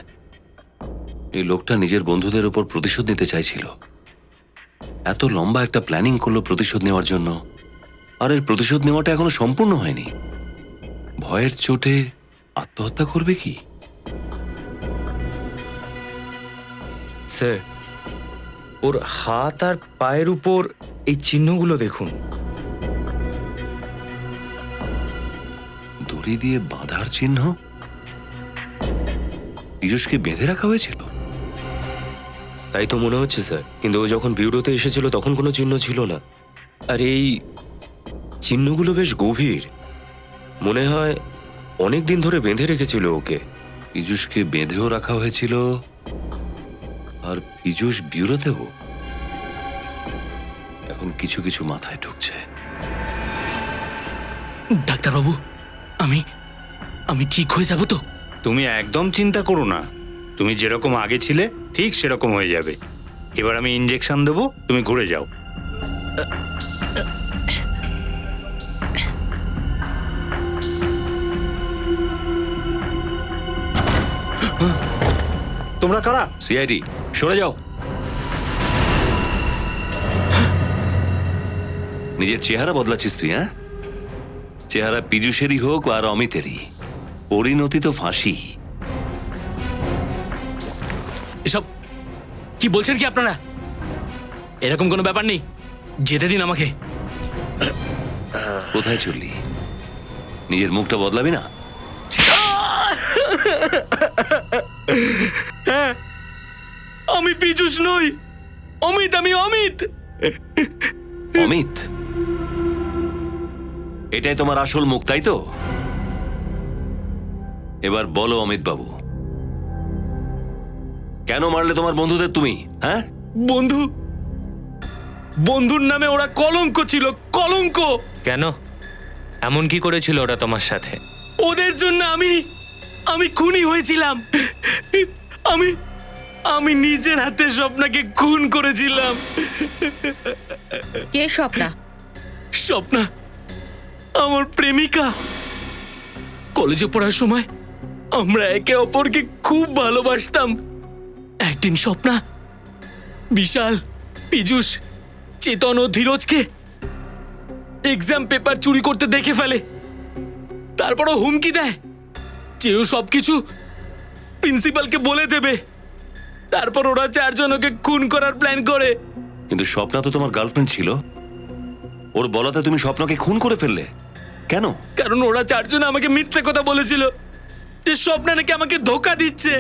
এই লোকটা নিজের বন্ধুদের উপর প্রতিশোধ নিতে চাইছিল, এত লম্বা একটা প্ল্যানিং করলো প্রতিশোধ নেওয়ার জন্য, আর এর প্রতিশোধ নেওয়াটা এখনো সম্পূর্ণ হয়নি। ভয়ের চোটে আত্মহত্যা করবে কি? স্যার ওর হাত আর পায়ের উপর এই চিহ্নগুলো দেখুন। দড়ি দিয়ে বাঁধার চিহ্ন? পীযূষকে বেঁধে রাখা হয়েছিল? তাই তো মনে হচ্ছে স্যার, কিন্তু ও যখন বিউরোতে এসেছিল তখন কোনো চিহ্ন ছিল না। আর এই চিহ্নগুলো বেশ গভীর, মনে হয় অনেক দিন ধরে বেঁধে রেখেছিল ওকে। পীযূষকে বেঁধেও রাখা হয়েছিল, আর পীযূষ বিউরোতেও। এখন কিছু কিছু মাথায় ঢুকছে। ডাক্তারবাবু, আমি আমি ঠিক হয়ে যাব তো? তুমি একদম চিন্তা করো না, তুমি যেরকম আগে ছিলে ঠিক সেরকম হয়ে যাবে। এবার আমি ইঞ্জেকশন দেবো, তুমি ঘুরে যাও। তোমরা কারা? সিআইডি সরে যাও। নিজের চেহারা বদলাচ্ছিস তুই, হ্যাঁ? চেহারা পীযূষেরই হোক আর অমিতেরই, পরিণতি তো ফাঁসি। এসব কি বলছেন কি আপনারা? এরকম কোনো ব্যাপার নেই, যেতে দিন আমাকে। কোথায় চললি? নিজের মুখটা বদলাবি না? হ্যাঁ, আমি পীযূষ নই, অমিত, আমি অমিত। অমিত? এটাই তোমার আসল মুখ, তাই তো? এবার বলো অমিত বাবু, কেন মারলে তোমার বন্ধুদের তুমি? হ্যাঁ, বন্ধু? বন্ধুর নামে ওরা কলঙ্ক ছিল, কলঙ্ক। কেন? এমন কি করেছিল ওরা তোমার সাথে? ওদের জন্য আমি খুনি হয়েছিলাম। আমি নিজের হাতে স্বপ্নাকে খুন করেছিলাম। কে স্বপ্না? স্বপ্না আমার প্রেমিকা। কলেজে পড়ার সময় আমরা একে অপরকে খুব ভালোবাসতাম। একদিন স্বপ্না বিশাল, পীযূষ, চেতন ও ধীরজকে এক্সাম পেপার চুরি করতে দেখে ফেলে। তারপরও হুমকি দেয় যে ও সবকিছু প্রিন্সিপালকে বলে দেবে। তারপর ওরা চারজন ওকে খুন করার প্ল্যান করে। কিন্তু স্বপ্না তো তোমার গার্লফ্রেন্ড ছিল, ওর বলাতে তুমি স্বপ্নাকে খুন করে ফেললে কেন? কারণ ওরা চারজন আমাকে মিথ্যে কথা বলেছিল যে স্বপ্না নাকি আমাকে ধোঁকা দিচ্ছে।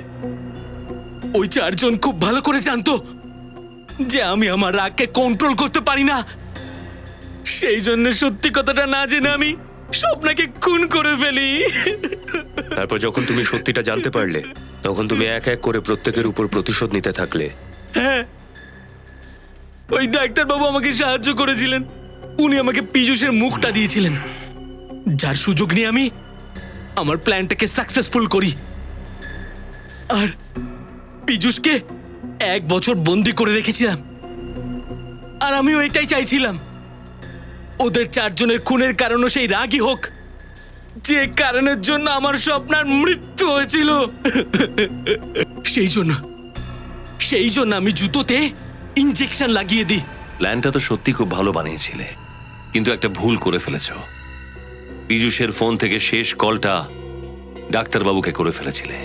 ওই চারজন খুব ভালো করে জানতো যে আমি আমার রাগকে কন্ট্রোল করতে পারি না। সেই জন্য সত্যি কথাটা না জেনে আমি স্বপ্নাকে খুন করে ফেলি। তারপর যখন তুমি সত্যিটা জানতে পারলে, তখন তুমি এক এক করে প্রত্যেকের উপর প্রতিশোধ নিতে থাকলে। হ্যাঁ, ওই ডাক্তারবাবু আমাকে সাহায্য করেছিলেন। উনি আমাকে পীযূষের মুখটা দিয়েছিলেন, যার সুযোগ নিয়ে আমি আমার প্ল্যানটাকে সাকসেসফুল করি। আর পীযূষকে 1 বছর বন্দি করে রেখেছিলাম। আর আমিও এটাই চাইছিলাম, ওদের চারজনের খুনের কারণও সেই রাগই হোক যে কারণের জন্য আমার স্বপ্নার মৃত্যু হয়েছিল। সেই জন্য আমি জুতোতে ইনজেকশন লাগিয়ে দিই। প্ল্যানটা তো সত্যি খুব ভালো বানিয়েছিলে, কিন্তু একটা ভুল করে ফেলেছ। পীযূষের ফোন থেকে শেষ কলটা ডাক্তারবাবুকে করে ফেলেছিলে।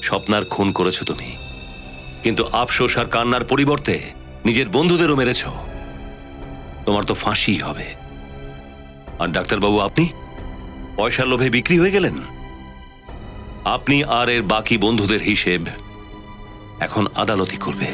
স্বপ্নার খুন করেছো তুমি, কিন্তু আফসোস আর কান্নার পরিবর্তে নিজের বন্ধুদেরও মেরেছ। তোমার তো ফাঁসি হবে। আর ডাক্তারবাবু, আপনি পয়সার লোভে বিক্রি হয়ে গেলেন। আপনি আর এর বাকি বন্ধুদের হিসেব এখন আদালতই করবে।